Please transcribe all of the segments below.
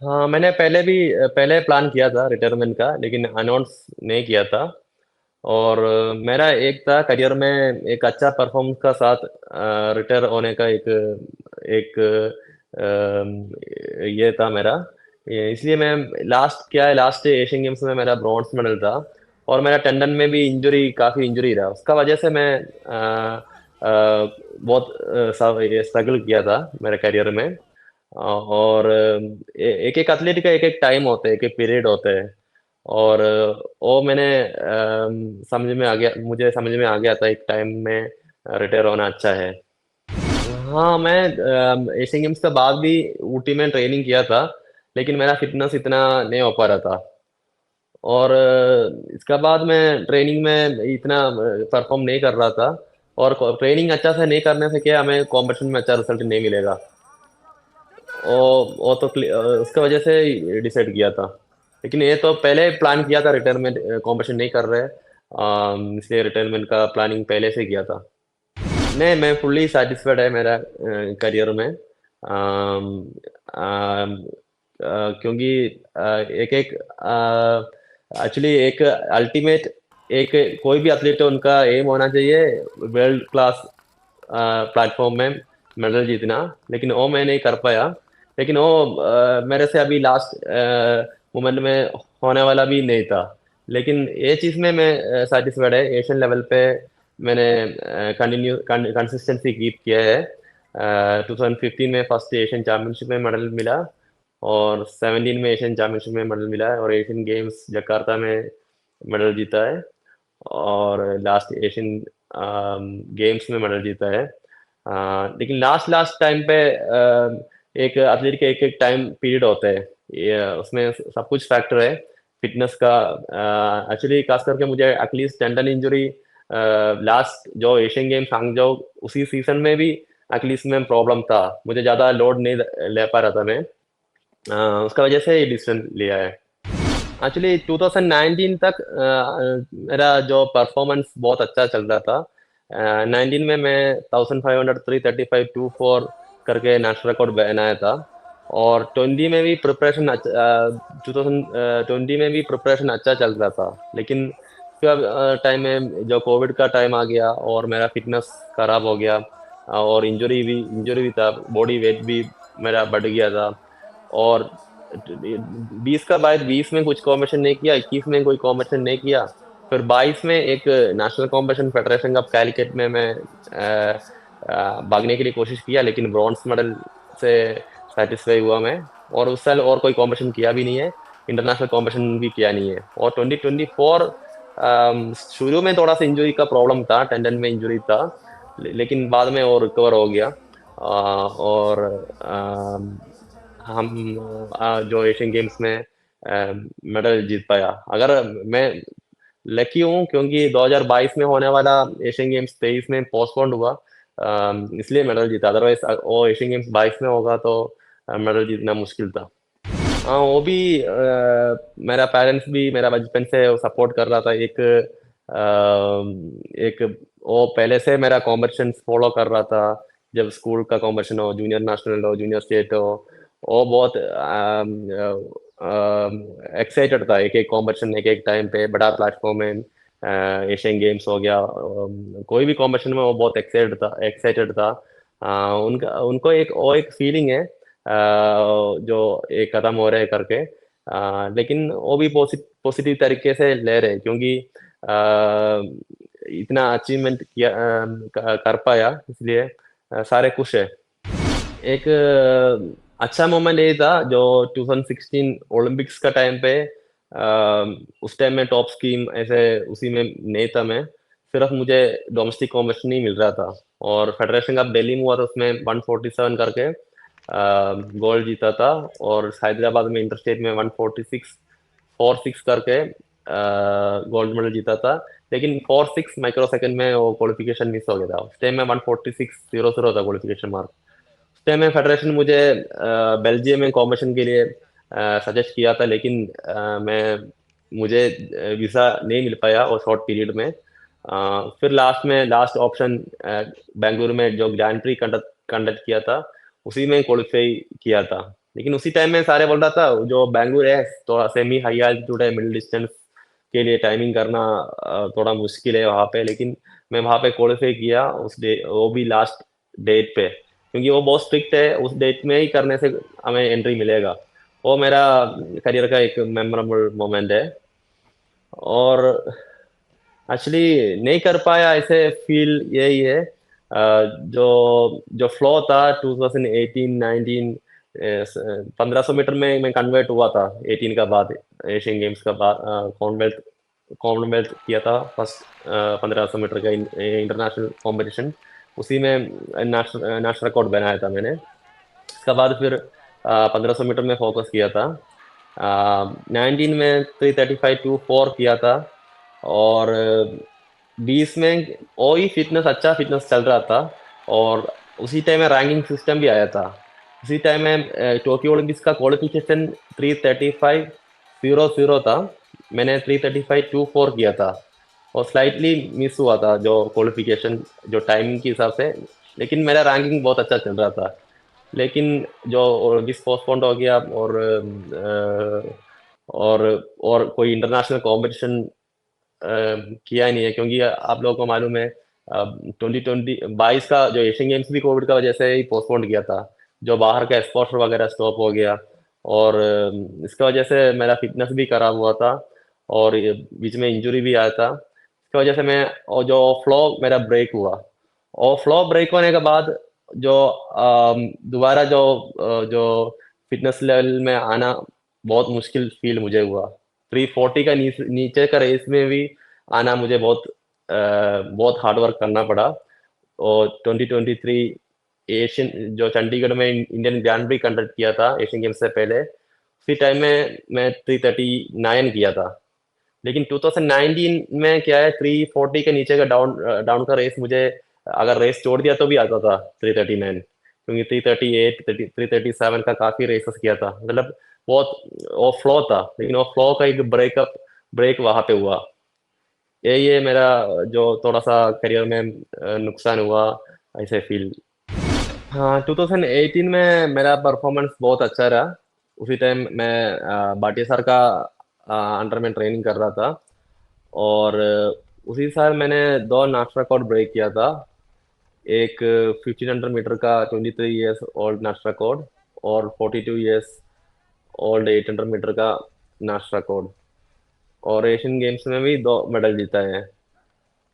हाँ, मैंने पहले प्लान किया था रिटायरमेंट का, लेकिन अनाउंस नहीं किया था। और मेरा एक था करियर में एक अच्छा परफॉर्मेंस का साथ रिटायर होने का एक एक ये था मेरा। इसलिए मैं लास्ट एशियन गेम्स में मेरा ब्रॉन्ज मेडल था। और मेरा टेंडन में भी काफ़ी इंजरी रहा, उसका वजह से मैं बहुत स्ट्रगल किया था मेरे करियर में। और एक एक एथलीट का एक एक टाइम होता है, एक एक पीरियड होता है। और वो मुझे समझ में आ गया था एक टाइम में रिटायर होना अच्छा है। हाँ, मैं एशियन गेम्स के बाद भी ऊटी में ट्रेनिंग किया था, लेकिन मेरा फिटनेस इतना नहीं हो पा रहा था। और इसके बाद मैं ट्रेनिंग में इतना परफॉर्म नहीं कर रहा था। और ट्रेनिंग अच्छा से नहीं करने से क्या हमें कॉम्पिटिशन में अच्छा रिजल्ट नहीं मिलेगा। वो तो उसके वजह से डिसाइड किया था। लेकिन ये तो पहले प्लान किया था, रिटायरमेंट कंपटीशन नहीं कर रहे, इसलिए रिटायरमेंट का प्लानिंग पहले से किया था। नहीं, मैं फुल्ली सेटिस्फाइड है मेरा करियर में। अम, अम, क्योंकि एक एक एक्चुअली एक अल्टीमेट एक कोई भी एथलीट है उनका एम होना चाहिए वर्ल्ड क्लास प्लेटफॉर्म में मेडल जीतना। लेकिन वो मैं नहीं कर पाया। लेकिन वो मेरे से अभी लास्ट मोमेंट में होने वाला भी नहीं था। लेकिन ये चीज़ में मैं सेटिस्फाइड है, एशियन लेवल पे मैंने कंसिस्टेंसी कीप किया है। 2015 में फर्स्ट एशियन चैम्पियनशिप में मेडल मिला, और 17 में एशियन चैम्पियनशिप में मेडल मिला है, और एशियन गेम्स जकार्ता में मेडल जीता है, और लास्ट एशियन गेम्स में मेडल जीता है। लेकिन लास्ट लास्ट टाइम पे एक एथलीट के एक एक टाइम पीरियड होता है, ये उसमें सब कुछ फैक्टर है फिटनेस का। एक्चुअली खास करके मुझे एटलीस्ट टेंडन इंजरी लास्ट जो एशियन गेम्स हांगजो उसी सीजन में भी एटलीस्ट में प्रॉब्लम था, मुझे ज़्यादा लोड नहीं ले पा रहा था मैं। उसका वजह से ये डिसीजन लिया है। एक्चुअली 2019 तक मेरा जो परफॉर्मेंस बहुत अच्छा चल रहा था। 19 में मैं 1500 335 24 करके नेशनल रिकॉर्ड बनाया था। और 20 में भी प्रिपरेशन 2020 में भी प्रिपरेशन अच्छा चल रहा था। लेकिन टाइम में जो कोविड का टाइम आ गया और मेरा फिटनेस खराब हो गया, और इंजरी भी था, बॉडी वेट भी मेरा बढ़ गया था। और 20 का बाद 20 में कुछ कॉम्पिटिशन नहीं किया, 21 में कोई कॉम्पिटिशन नहीं किया। फिर 22 में एक national competition federation cup Calicut में मैं भागने के लिए कोशिश किया, लेकिन ब्रॉन्ज मेडल से सेटिस्फाई हुआ मैं। और उस साल और कोई कॉम्पिटिशन किया भी नहीं है, इंटरनेशनल कॉम्पिटिशन भी किया नहीं है। और 2024 शुरू में थोड़ा सा इंजरी का प्रॉब्लम था, टेंडन में इंजरी था, लेकिन बाद में वो रिकवर हो गया। और हम जो एशियन गेम्स में मेडल जीत पाया। अगर मैं लकी हूँ, क्योंकि 2022 में होने वाला एशियन गेम्स 23 में पोस्टपोन्ड हुआ, इसलिए मेडल जीता। अदरवाइज वो एशियन गेम्स 22 में होगा तो मेडल जीतना मुश्किल था। हाँ, वो भी मेरा पेरेंट्स भी मेरा बचपन से सपोर्ट कर रहा था। एक वो पहले से मेरा कॉम्पिटिशन फॉलो कर रहा था। जब स्कूल का कॉम्पिटिशन हो, जूनियर नेशनल हो, जूनियर स्टेट हो, वो बहुत एक्साइटेड था। एक एक कॉम्पिटिशन एक एक टाइम पे बड़ा प्लेटफॉर्म में, एशियन गेम्स हो गया, कोई भी कॉम्पिटिशन में वो बहुत एक्साइटेड था। उनका उनको एक फीलिंग है जो एक कदम हो रहे करके। लेकिन वो भी पॉजिटिव तरीके से ले रहे हैं, क्योंकि इतना अचीवमेंट कर पाया, इसलिए सारे खुश है। एक अच्छा मोमेंट ये था जो 2016 ओलंपिक्स का टाइम पे, उस टाइम में टॉप स्कीम ऐसे उसी में नहीं था मैं। सिर्फ मुझे डोमेस्टिक कॉम्पिटिशन ही मिल रहा था, और फेडरेशन कप दिल्ली में हुआ था, उसमें 147 करके गोल्ड जीता था। और हैदराबाद में इंटर स्टेट में 146 करके गोल्ड मेडल जीता था। लेकिन 46 माइक्रो सेकंड में वो क्वालिफिकेशन मिस हो गया था, उस टाइम में 146.00 था क्वालिफिकेशन मार्क। उस टाइम में फेडरेशन मुझे बेल्जियम में कॉम्पिटिशन के लिए सजेस्ट किया था, लेकिन मुझे वीज़ा नहीं मिल पाया वो शॉर्ट पीरियड में। फिर लास्ट ऑप्शन बेंगलुरु में जो ग्रैंड प्री कंडक्ट कंडक्ट किया था, उसी में क्वालिफाई किया था। लेकिन उसी टाइम में सारे बोल रहा था जो बैंगलोर है तो सेमी हाई एल्टीट्यूड है, मिडिल डिस्टेंस के लिए टाइमिंग करना थोड़ा मुश्किल है वहाँ पे। लेकिन मैं वहाँ पे क्वालिफाई किया उस डे, वो भी लास्ट डेट पे, क्योंकि वो बहुत स्ट्रिक्ट है, उस डेट में ही करने से हमें एंट्री मिलेगा। वो मेरा करियर का एक मेमोरेबल मोमेंट है। और एक्चुअली नहीं कर पाया ऐसे फील यही है, जो जो फ्लो था 2018-19, 1500 मीटर में मैं कन्वर्ट हुआ था 18 का बाद, एशियन गेम्स का बाद कॉमनवेल्थ कॉमनवेल्थ किया था फर्स्ट 1500 मीटर का इंटरनेशनल कंपटीशन, उसी में नेशनल नेशनल रिकॉर्ड बनाया था मैंने। उसके बाद फिर 1500 मीटर में फोकस किया था, 19 में 3:35-2:4 किया था। और 20 में वही फिटनेस, अच्छा फिटनेस चल रहा था। और उसी टाइम में रैंकिंग सिस्टम भी आया था। उसी टाइम में टोक्यो ओलंपिक्स का क्वालिफिकेशन 3:35:00 था, मैंने 3:35:24 किया था। और स्लाइटली मिस हुआ था जो क्वालिफिकेशन, जो टाइमिंग के हिसाब से। लेकिन मेरा रैंकिंग बहुत अच्छा चल रहा था। लेकिन जो ओलंपिक्स पोस्टपोन्ड हो गया, और और कोई इंटरनेशनल कंपटीशन किया ही नहीं है, क्योंकि आप लोगों को मालूम है 2022 का जो एशियन गेम्स भी कोविड का वजह से ही पोस्टपोन्ड किया था, जो बाहर का एक्सपोर्टर वगैरह स्टॉप हो गया। और इसका वजह से मेरा फिटनेस भी खराब हुआ था, और बीच में इंजरी भी आया था। इसकी वजह से मैं, और जो फ्लो मेरा ब्रेक हुआ, और फ्लो ब्रेक होने के बाद जो दोबारा जो फिटनेस लेवल में आना बहुत मुश्किल फील मुझे हुआ। 340 का नीचे का रेस में भी आना मुझे बहुत हार्ड वर्क करना पड़ा। और 2023 एशियन जो चंडीगढ़ में इंडियन ग्रैंड प्री कंडक्ट किया था एशियन गेम्स से पहले, उसी टाइम में मैं 339 किया था। लेकिन 2019 में क्या है, 340 के नीचे का डाउन डाउन का रेस मुझे, अगर रेस छोड़ दिया तो भी आता था 339, क्योंकि 338 337 का काफी रेसेस किया था, मतलब बहुत वो फ्लो था। लेकिन वो फ्लो का एक ब्रेक वहां पे हुआ। यही है मेरा जो थोड़ा सा करियर में नुकसान हुआ ऐसे फील। हाँ, 2018 में मेरा परफॉर्मेंस बहुत अच्छा रहा। उसी टाइम मैं भाटिया सर का अंडर में ट्रेनिंग कर रहा था। और उसी साल मैंने दो नेशनल रिकॉर्ड ब्रेक किया था। एक 1500 मीटर का 23 इयर्स ओल्ड नेशनल रिकॉर्ड, और 42 इयर्स ओल्ड 800 मीटर का नेशनल रिकॉर्ड। और एशियन गेम्स में भी दो मेडल जीता है।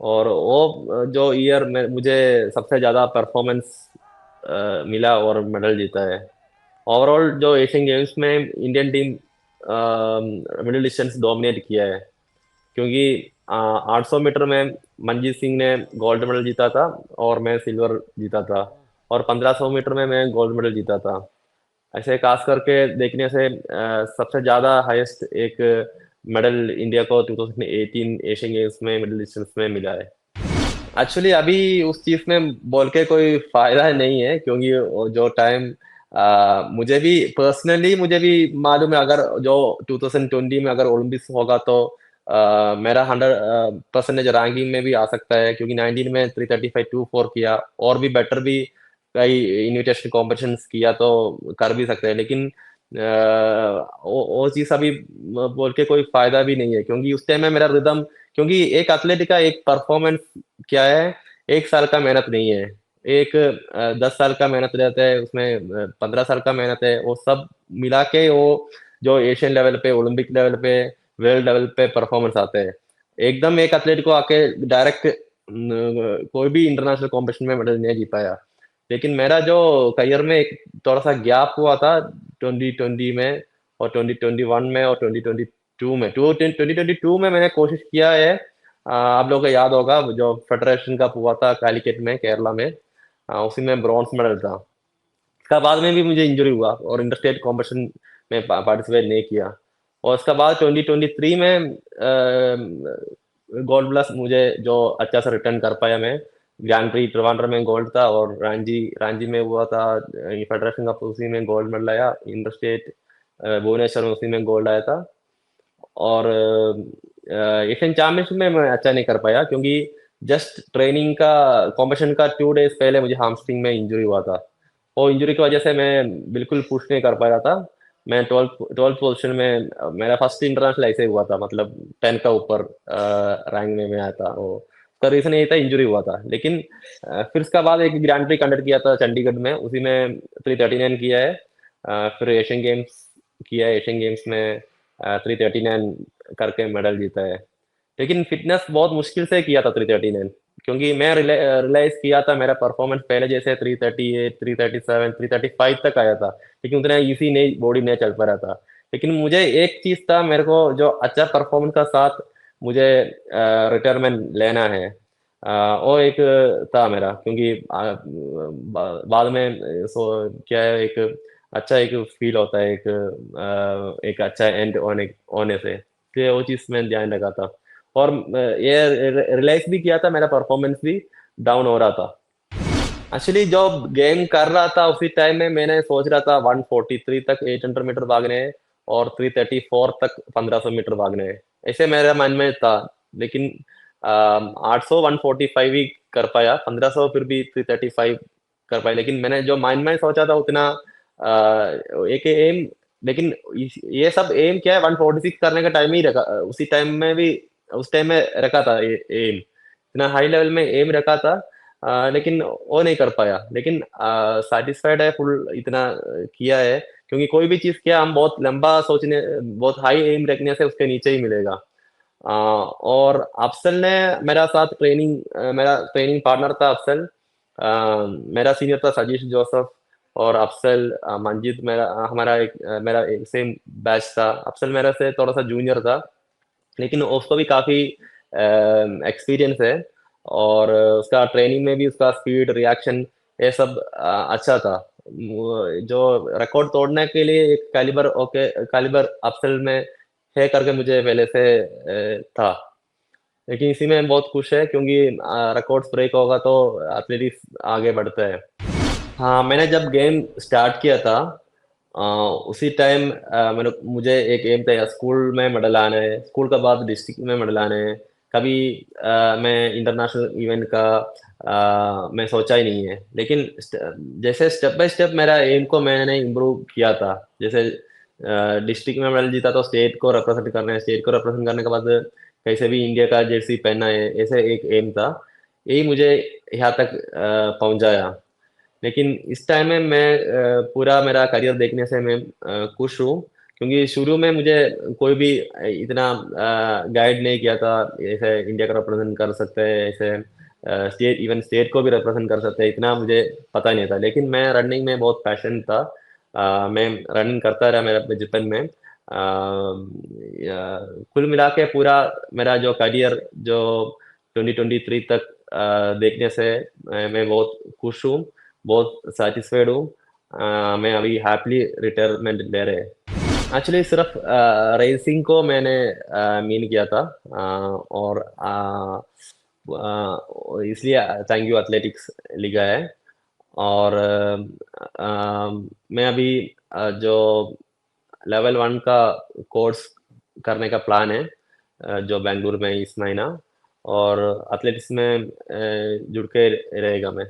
और वो जो ईयर में मुझे सबसे ज़्यादा परफॉर्मेंस मिला और मेडल जीता है। ओवरऑल जो एशियन गेम्स में Indian team middle distance dominate किया है, क्योंकि 800 मीटर में मनजीत सिंह ने गोल्ड मेडल जीता था और मैं सिल्वर जीता था। और 1500 मीटर में मैं गोल्ड मेडल जीता था। ऐसे खास करके देखने से सबसे ज़्यादा हाईएस्ट एक मेडल इंडिया को 2018 एशियन गेम्स में मिडिल डिस्टेंस में मिला है। एक्चुअली अभी उस चीज में बोल के कोई फायदा नहीं है, क्योंकि वो जो टाइम मुझे भी पर्सनली मुझे भी मालूम है, अगर जो 2020 में अगर ओलंपिक्स होगा तो मेरा 100% रैंकिंग में भी आ सकता है, क्योंकि 19 में 3:35:24 किया, और भी बेटर भी कई इनविटेशन कॉम्पिटिशन्स किया तो कर भी सकते हैं। लेकिन वो चीज अभी बोल के कोई फायदा भी नहीं है, क्योंकि उस टाइम में मेरा रिदम, क्योंकि एक एथलीट का एक परफॉर्मेंस क्या है, एक साल का मेहनत नहीं है। एक 10 साल का मेहनत रहता है उसमें, 15 साल का मेहनत है, वो सब मिला के वो जो एशियन लेवल पे, ओलंपिक लेवल पे, वर्ल्ड लेवल पे परफॉर्मेंस आते हैं। एकदम एक एथलीट को आके डायरेक्ट कोई भी इंटरनेशनल कॉम्पिटिशन में मेडल नहीं जीत पाया। लेकिन मेरा जो करियर में एक थोड़ा सा गैप हुआ था 2020 में, और 2021 में, और 2022 में, 2022 में मैंने कोशिश किया है। आप लोगों को याद होगा जो फेडरेशन कप हुआ था कालीकट में, केरला में, उसी में ब्रॉन्ज मेडल था। उसका बाद में भी मुझे इंजरी हुआ और इंटर स्टेट कॉम्पिटिशन में पार्टिसिपेट नहीं किया। और उसका बाद 2023 में गोल्ड प्लस मुझे जो अच्छा सा रिटर्न कर पाया मैं। ग्रैंड प्री ट्रिवांड्रम में गोल्ड था, और रांची रांची में हुआ था फेडरेशन कप, उसी में गोल्ड मेडल आया। इंटर स्टेट भुवनेश्वर में उसी में गोल्ड आया था। और एशियन चैंपियनशिप में मैं अच्छा नहीं कर पाया, क्योंकि जस्ट ट्रेनिंग का, कॉम्पिटिशन का 2 डेज पहले मुझे हामस्ट्रिंग में इंजरी हुआ था। और इंजरी की वजह से मैं बिल्कुल पुश नहीं कर पा रहा था। मैं 12th पोजीशन में मेरा फर्स्ट इंटरनेशनल ऐसे हुआ था, मतलब 10 का ऊपर रैंक में मैं आया था। वो उसका रीजन यही था, इंजरी हुआ था। लेकिन फिर उसके बाद एक ग्रैंड प्री कंडक्ट किया था चंडीगढ़ में, उसी में 339 किया है। फिर एशियन गेम्स किया है, एशियन गेम्स में 339 करके मेडल जीता है। लेकिन फिटनेस बहुत मुश्किल से किया था 339, क्योंकि मैं रियलाइज किया था मेरा परफॉर्मेंस पहले जैसे 338, 337, 335 तक आया था, लेकिन उतना इजी नहीं, बॉडी नहीं चल पा रहा था। लेकिन मुझे एक चीज था, मेरे को जो अच्छा परफॉर्मेंस का साथ मुझे रिटायरमेंट लेना है। वो एक था मेरा, क्योंकि बाद में क्या है, एक अच्छा एक फील होता है, एक अच्छा एंड होने से, इसलिए वो चीज़ मैं ध्यान रखा था। और ये रियलाइज भी किया था, मेरा परफॉर्मेंस भी डाउन हो रहा था। एक्चुअली जब गेम कर रहा था उसी टाइम में मैंने सोच रहा था 143 तक 800 मीटर भागने हैं, और 334 तक 1500 मीटर भागने हैं, ऐसे मेरा मन में था। लेकिन 800 145 ही कर पाया, 1500 फिर भी 335 कर पाया। लेकिन मैंने जो माइंड में सोचा था उतना एक एम, लेकिन ये सब एम क्या है, 146 करने का टाइम ही रखा, उसी टाइम में भी, उस टाइम में रखा था एम, इतना हाई लेवल में एम रखा था। लेकिन वो नहीं कर पाया। लेकिन सेटिस्फाइड है फुल, इतना किया है, क्योंकि कोई भी चीज़ किया हम बहुत लंबा सोचने, बहुत हाई एम रखने से उसके नीचे ही मिलेगा। और अफसल ने मेरा साथ मेरा ट्रेनिंग पार्टनर था अफसल। मेरा सीनियर था सजीश जोसफ, और अफसल मंजीत मेरा मेरा एक सेम बैच था। अफसल मेरा से थोड़ा सा जूनियर था, लेकिन उसको भी काफ़ी एक्सपीरियंस है। और उसका ट्रेनिंग में भी उसका स्पीड, रिएक्शन, ये सब अच्छा था। जो रिकॉर्ड तोड़ने के लिए एक कैलिबर अफसल में है करके मुझे पहले से था। लेकिन इसी में बहुत खुश है, क्योंकि रिकॉर्ड्स ब्रेक होगा तो एथलेटिक्स आगे बढ़ता है। हाँ, मैंने जब गेम स्टार्ट किया था, अ, उसी टाइम मुझे एक एम था, स्कूल में मेडल आना है, स्कूल के बाद डिस्ट्रिक्ट में मेडल आना है। कभी मैं इंटरनेशनल इवेंट का मैं सोचा ही नहीं है। लेकिन जैसे स्टेप बाय स्टेप मेरा एम को मैंने इम्प्रूव किया था। जैसे डिस्ट्रिक्ट में मेडल जीता तो स्टेट को रिप्रेजेंट करना है, स्टेट को रिप्रेजेंट करने के बाद कैसे भी इंडिया का जर्सी पहनना है, ऐसे एक एम था। यही मुझे यहाँ तक पहुँचाया। लेकिन इस टाइम में मैं पूरा मेरा करियर देखने से मैं खुश हूँ, क्योंकि शुरू में मुझे कोई भी इतना गाइड नहीं किया था, ऐसे इंडिया का रिप्रेजेंट कर सकते हैं, ऐसे स्टेट को भी रिप्रेजेंट कर सकते हैं, इतना मुझे पता नहीं था। लेकिन मैं रनिंग में बहुत पैशन था। मैं रनिंग करता रहा मेरा बचपन में। कुल मिला के पूरा मेरा जो करियर जो 2023 तक देखने से मैं बहुत खुश हूँ, बहुत सैटिस्फाइड हूँ। मैं अभी हैप्पीली रिटायरमेंट ले रहे हैं। एक्चुअली सिर्फ रेसिंग को मैंने मीन किया था, और इसलिए थैंक यू एथलेटिक्स लिखा है। और मैं अभी जो लेवल 1 का कोर्स करने का प्लान है, जो बेंगलुरु में इस महीना, और एथलेटिक्स में जुड़ के रहेगा मैं।